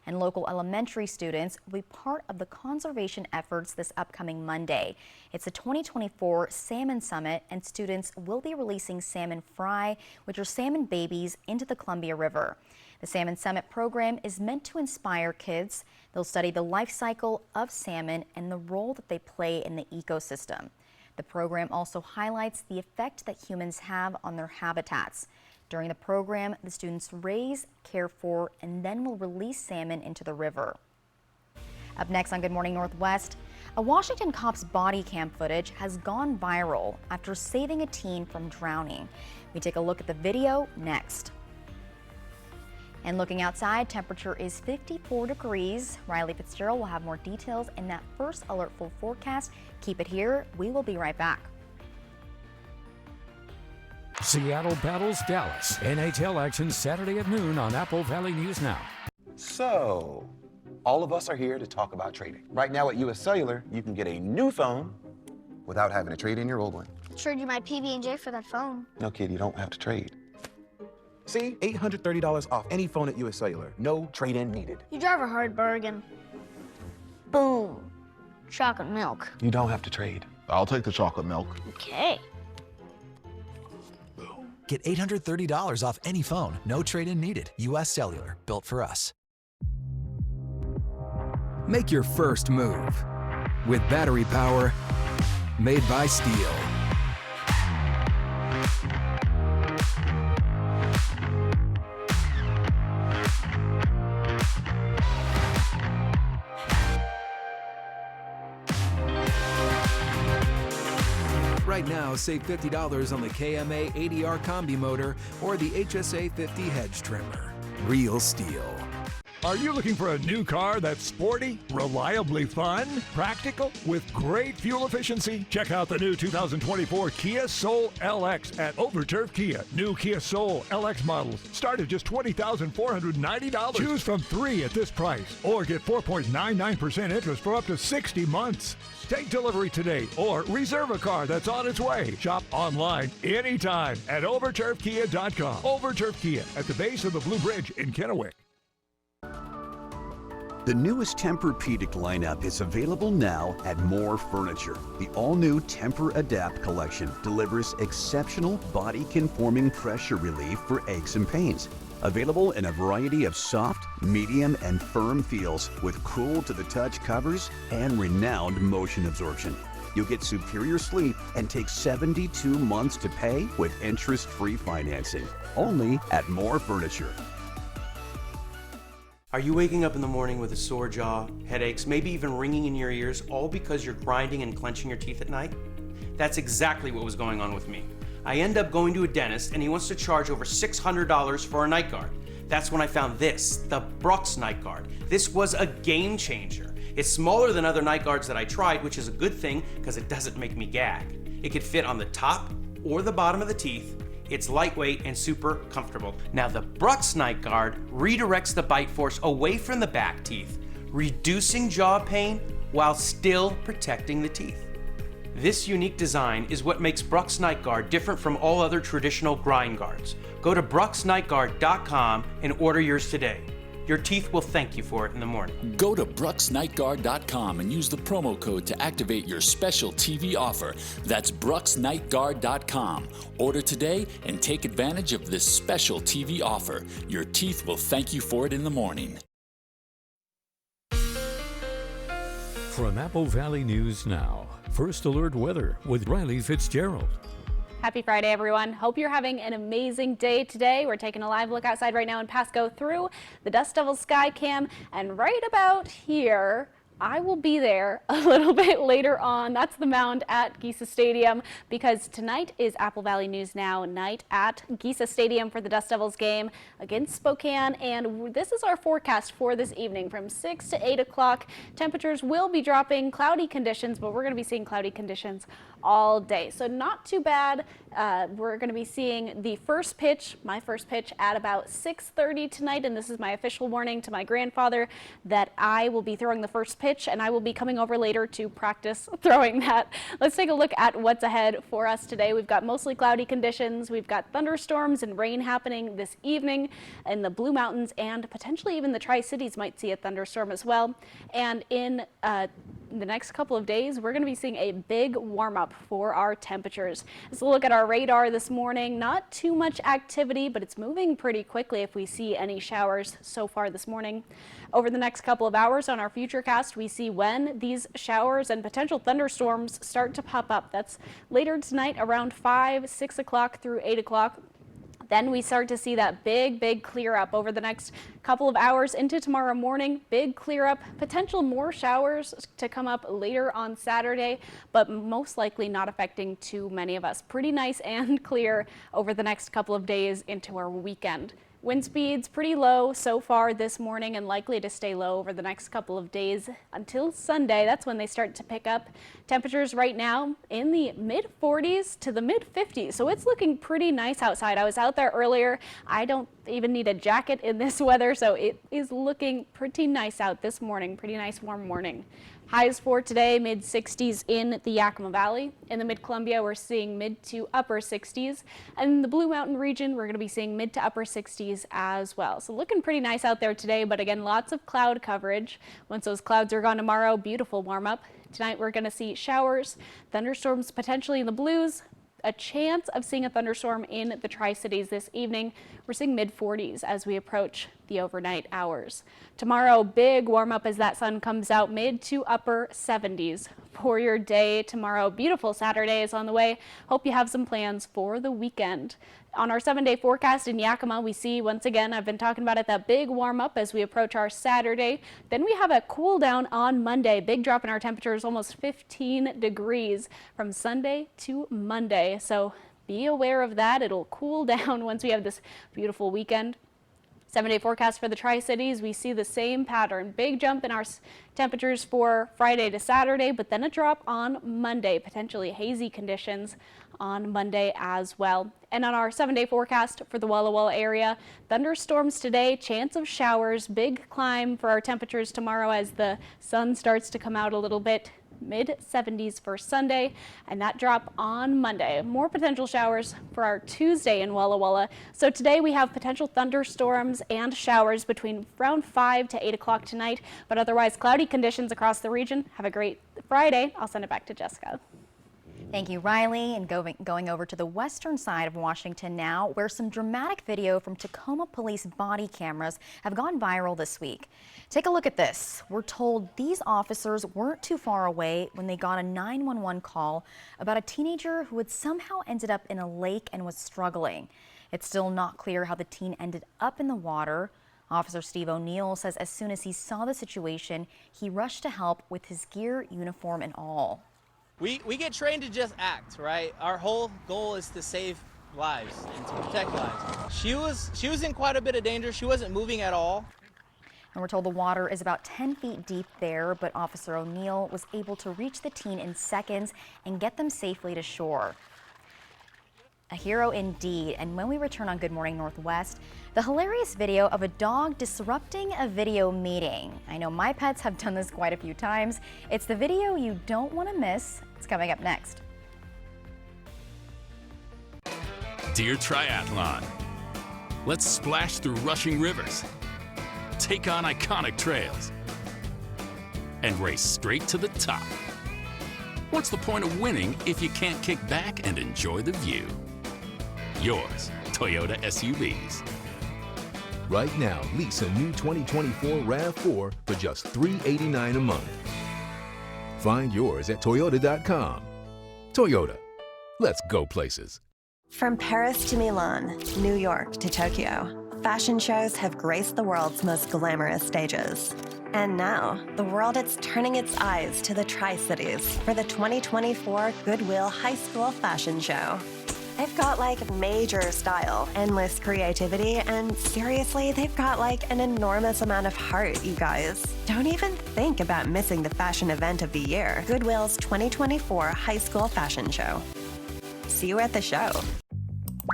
And local elementary students will be part of the conservation efforts this upcoming Monday. It's the 2024 Salmon Summit, and students will be releasing salmon fry, which are salmon babies, into the Columbia River. The Salmon Summit program is meant to inspire kids. They'll study the life cycle of salmon and the role that they play in the ecosystem. The program also highlights the effect that humans have on their habitats. During the program, the students raise, care for, and then will release salmon into the river. Up next on Good Morning Northwest, a Washington cop's body cam footage has gone viral after saving a teen from drowning. We take a look at the video next. And looking outside, temperature is 54 degrees. Riley Fitzgerald will have more details in that first alert full forecast. Keep it here. We will be right back. Seattle battles Dallas. NHL action Saturday at noon on Apple Valley News Now. So, all of us are here to talk about trading. Right now at US Cellular, you can get a new phone without having to trade in your old one. Trade you my PB&J for that phone. No, kid, you don't have to trade. See, $830 off any phone at US Cellular. No trade-in needed. You drive a hard bargain. Boom. Chocolate milk. You don't have to trade. I'll take the chocolate milk. Okay. Get $830 off any phone. No trade-in needed. US Cellular. Built for us. Make your first move with battery power made by Steel. Right now, save $50 on the KMA 80R Combi motor or the HSA 50 hedge trimmer. Real Steel. Are you looking for a new car that's sporty, reliably fun, practical, with great fuel efficiency? Check out the new 2024 Kia Soul LX at Overturf Kia. New Kia Soul LX models start at just $20,490. Choose from 3 at this price or get 4.99% interest for up to 60 months. Take delivery today or reserve a car that's on its way. Shop online anytime at overturfkia.com. Overturf Kia at the base of the Blue Bridge in Kennewick. The newest Tempur-Pedic lineup is available now at More Furniture. The all-new Tempur-Adapt collection delivers exceptional body-conforming pressure relief for aches and pains. Available in a variety of soft, medium, and firm feels with cool-to-the-touch covers and renowned motion absorption. You'll get superior sleep and take 72 months to pay with interest-free financing. Only at More Furniture. Are you waking up in the morning with a sore jaw, headaches, maybe even ringing in your ears, all because you're grinding and clenching your teeth at night? That's exactly what was going on with me. I end up going to a dentist and he wants to charge over $600 for a night guard. That's when I found this, the Brux night guard. This was a game changer. It's smaller than other night guards that I tried, which is a good thing because it doesn't make me gag. It could fit on the top or the bottom of the teeth. It's lightweight and super comfortable. Now the Brux Night Guard redirects the bite force away from the back teeth, reducing jaw pain while still protecting the teeth. This unique design is what makes Brux Night Guard different from all other traditional grind guards. Go to bruxnightguard.com and order yours today. Your teeth will thank you for it in the morning. Go to bruxnightguard.com and use the promo code to activate your special TV offer. That's bruxnightguard.com. Order today and take advantage of this special TV offer. Your teeth will thank you for it in the morning. From Apple Valley News Now, First Alert Weather with Riley Fitzgerald. Happy Friday, everyone. Hope you're having an amazing day today. We're taking a live look outside right now in Pasco through the Dust Devil Sky Cam. And right about here, I will be there a little bit later on. That's the mound at Gisa Stadium because tonight is Apple Valley News Now night at Gisa Stadium for the Dust Devils game against Spokane. And this is our forecast for this evening from 6 to 8 o'clock. Temperatures will be dropping, cloudy conditions, but we're going to be seeing cloudy conditions all day. So not too bad. We're going to be seeing the first pitch, my first pitch, at about 6:30 tonight. And this is my official warning to my grandfather that I will be throwing the first pitch and I will be coming over later to practice throwing that. Let's take a look at what's ahead for us today. We've got mostly cloudy conditions. We've got thunderstorms and rain happening this evening in the Blue Mountains, and potentially even the Tri-Cities might see a thunderstorm as well. And in the next couple of days, we're going to be seeing a big warm-up for our temperatures. Let's look at our radar this morning. Not too much activity, but it's moving pretty quickly if we see any showers so far this morning. Over the next couple of hours on our Futurecast, we see when these showers and potential thunderstorms start to pop up. That's later tonight around 5, 6 o'clock through 8 o'clock. Then we start to see that big clear up over the next couple of hours into tomorrow morning. Big clear up, potential more showers to come up later on Saturday, but most likely not affecting too many of us. Pretty nice and clear over the next couple of days into our weekend. Wind speeds pretty low so far this morning and likely to stay low over the next couple of days until Sunday. That's when they start to pick up. Temperatures right now in the mid 40s to the mid 50s. So it's looking pretty nice outside. I was out there earlier. I don't even need a jacket in this weather, so it is looking pretty nice out this morning. Pretty nice warm morning. Highs for today, mid 60s in the Yakima Valley. In the Mid-Columbia, we're seeing mid to upper 60s. And in the Blue Mountain region, we're going to be seeing mid to upper 60s as well. So looking pretty nice out there today, but again, lots of cloud coverage. Once those clouds are gone tomorrow, beautiful warm up. Tonight, we're going to see showers, thunderstorms potentially in the Blues. A chance of seeing a thunderstorm in the Tri-Cities this evening. We're seeing mid 40s as we approach the overnight hours. Tomorrow, big warm up as that sun comes out, mid to upper 70s for your day tomorrow. Beautiful Saturday is on the way. Hope you have some plans for the weekend. On our 7-day forecast in Yakima, we see once again, I've been talking about it, that big warm up as we approach our Saturday. Then we have a cool down on Monday. Big drop in our temperatures, almost 15 degrees from Sunday to Monday. So be aware of that. It'll cool down once we have this beautiful weekend. 7-day forecast for the Tri-Cities, we see the same pattern. Big jump in our temperatures for Friday to Saturday, but then a drop on Monday. Potentially hazy conditions on Monday as well. And on our 7-day forecast for the Walla Walla area, thunderstorms today, chance of showers, big climb for our temperatures tomorrow as the sun starts to come out a little bit. Mid 70s for Sunday, and that drop on Monday. More potential showers for our Tuesday in Walla Walla. So today we have potential thunderstorms and showers between around 5 to 8 o'clock tonight, but otherwise cloudy conditions across the region. Have a great Friday. I'll send it back to Jessica. Thank you, Riley. And going over to the western side of Washington now, where some dramatic video from Tacoma police body cameras have gone viral this week. Take a look at this. We're told these officers weren't too far away when they got a 911 call about a teenager who had somehow ended up in a lake and was struggling. It's still not clear how the teen ended up in the water. Officer Steve O'Neill says as soon as he saw the situation, he rushed to help with his gear, uniform, and all. We get trained to just act, right? Our whole goal is to save lives and to protect lives. She was in quite a bit of danger. She wasn't moving at all. And we're told the water is about 10 feet deep there, but Officer O'Neill was able to reach the teen in seconds and get them safely to shore. A hero indeed. And when we return on Good Morning Northwest, the hilarious video of a dog disrupting a video meeting. I know my pets have done this quite a few times. It's the video you don't want to miss. It's coming up next. Dear Triathlon, let's splash through rushing rivers, take on iconic trails, and race straight to the top. What's the point of winning if you can't kick back and enjoy the view? Yours, Toyota SUVs. Right now, lease a new 2024 RAV4 for just $389 a month. Find yours at Toyota.com. Toyota, let's go places. From Paris to Milan, New York to Tokyo, fashion shows have graced the world's most glamorous stages. And now, the world is turning its eyes to the Tri-Cities for the 2024 Goodwill High School Fashion Show. They've got like major style, endless creativity, and seriously, they've got like an enormous amount of heart, you guys. Don't even think about missing the fashion event of the year, Goodwill's 2024 High School Fashion Show. See you at the show.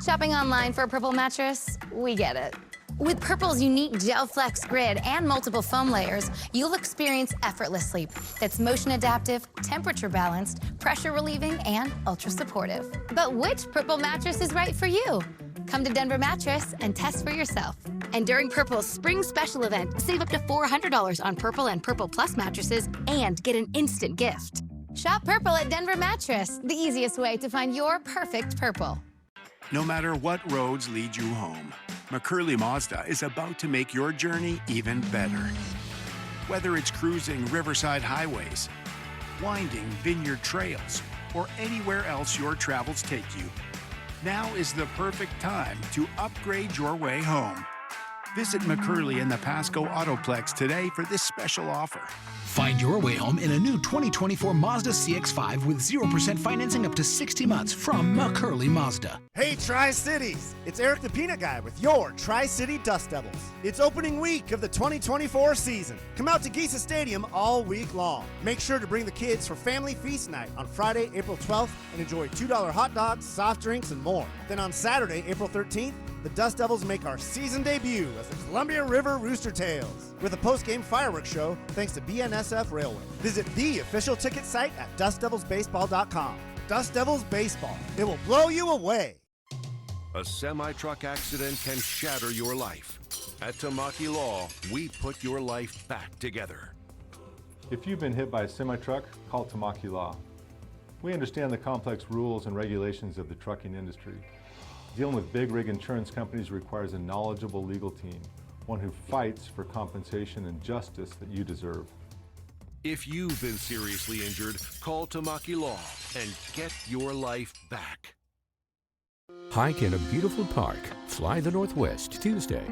Shopping online for a Purple mattress? We get it. With Purple's unique Gel Flex grid and multiple foam layers, you'll experience effortless sleep that's motion adaptive, temperature balanced, pressure relieving, and ultra supportive. But which Purple mattress is right for you? Come to Denver Mattress and test for yourself. And during Purple's spring special event, save up to $400 on Purple and Purple Plus mattresses and get an instant gift. Shop Purple at Denver Mattress, the easiest way to find your perfect Purple. No matter what roads lead you home, McCurley Mazda is about to make your journey even better. Whether it's cruising riverside highways, winding vineyard trails, or anywhere else your travels take you, now is the perfect time to upgrade your way home. Visit McCurley in the Pasco Autoplex today for this special offer. Find your way home in a new 2024 Mazda CX-5 with 0% financing up to 60 months from McCurley Mazda. Hey Tri-Cities, it's Eric the Peanut Guy with your Tri-City Dust Devils. It's opening week of the 2024 season. Come out to Geisa Stadium all week long. Make sure to bring the kids for Family Feast Night on Friday, April 12th and enjoy $2 hot dogs, soft drinks, and more. Then on Saturday, April 13th, the Dust Devils make our season debut as the Columbia River Rooster Tails with a post-game fireworks show thanks to BNSF Railway. Visit the official ticket site at dustdevilsbaseball.com. Dust Devils Baseball. It will blow you away. A semi-truck accident can shatter your life. At Tamaki Law, we put your life back together. If you've been hit by a semi-truck, call Tamaki Law. We understand the complex rules and regulations of the trucking industry. Dealing with big rig insurance companies requires a knowledgeable legal team, one who fights for compensation and justice that you deserve. If you've been seriously injured, call Tamaki Law and get your life back. Hike in a beautiful park. Fly the Northwest Tuesday.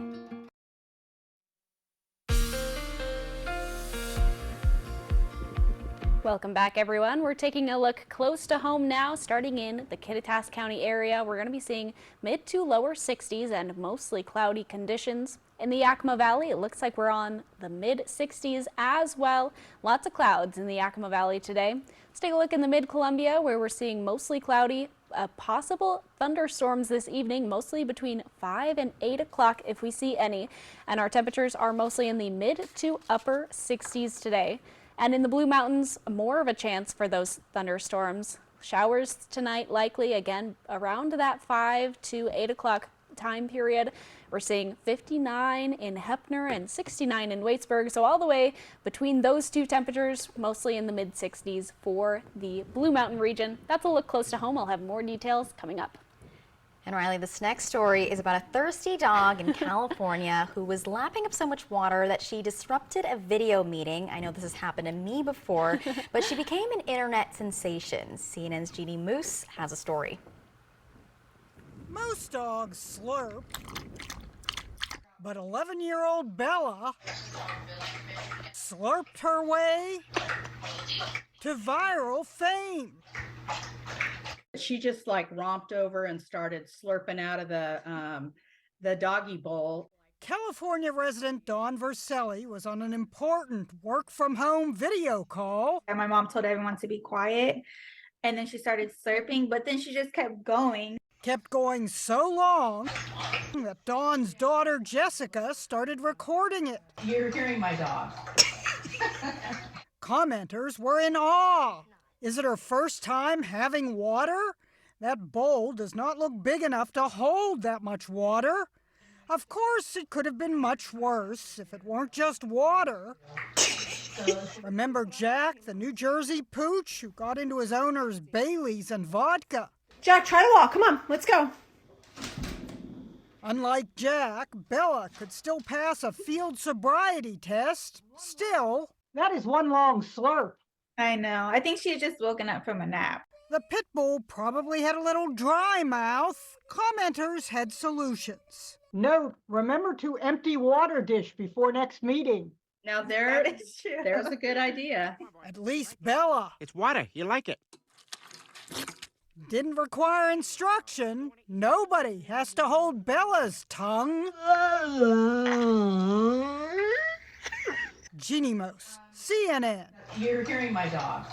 Welcome back, everyone. We're taking a look close to home now, starting in the Kittitas County area. We're going to be seeing mid to lower 60s and mostly cloudy conditions. In the Yakima Valley, it looks like we're on the mid 60s as well. Lots of clouds in the Yakima Valley today. Let's take a look in the mid-Columbia, where we're seeing mostly cloudy. Possible thunderstorms this evening, mostly between 5 and 8 o'clock if we see any. And our temperatures are mostly in the mid to upper 60s today. And in the Blue Mountains, more of a chance for those thunderstorms. Showers tonight likely, again, around that 5 to 8 o'clock time period. We're seeing 59 in Heppner and 69 in Waitsburg. So all the way between those two temperatures, mostly in the mid 60s for the Blue Mountain region. That's a look close to home. I'll have more details coming up. And Riley, this next story is about a thirsty dog in California who was lapping up so much water that she disrupted a video meeting. I know this has happened to me before, but she became an internet sensation. CNN's Jeannie Moose has a story. Most dogs slurp, but 11-year-old Bella slurped her way to viral fame. She just like romped over and started slurping out of the doggy bowl. California resident Dawn Verselli was on an important work-from-home video call. And my mom told everyone to be quiet, and then she started slurping, but then she just kept going. Kept going so long that Dawn's daughter Jessica started recording it. You're hearing my dog. Commenters were in awe. Is it her first time having water? That bowl does not look big enough to hold that much water. Of course, it could have been much worse if it weren't just water. Remember Jack, the New Jersey pooch who got into his owner's Baileys and vodka? Jack, try to walk. Come on, let's go. Unlike Jack, Bella could still pass a field sobriety test. Still, That is one long slurp. I know. I think she had just woken up from a nap. the pit bull probably had a little dry mouth. Commenters had solutions. Note, remember to empty water dish before next meeting. Now there it is. There's a good idea. At least Bella It's water. You like it. didn't require instruction. Nobody has to hold Bella's tongue. Jeannie Moose, CNN. You're hearing my dog.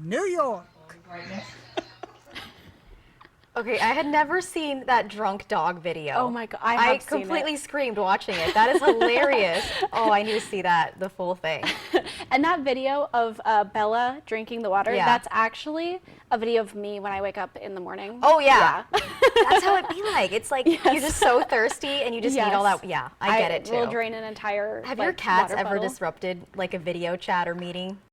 New York. Okay, I had never seen that drunk dog video. Oh my God, I have seen completely it. screamed watching it. That is hilarious. Oh, I need to see that, the full thing. And that video of Bella drinking the water, Yeah. that's actually a video of me when I wake up in the morning. Oh, yeah. That's how it be like. It's like you're just so thirsty and you just need all that. Yeah, I get it too. Will drain an entire Have your cats ever disrupted like a video chat or meeting?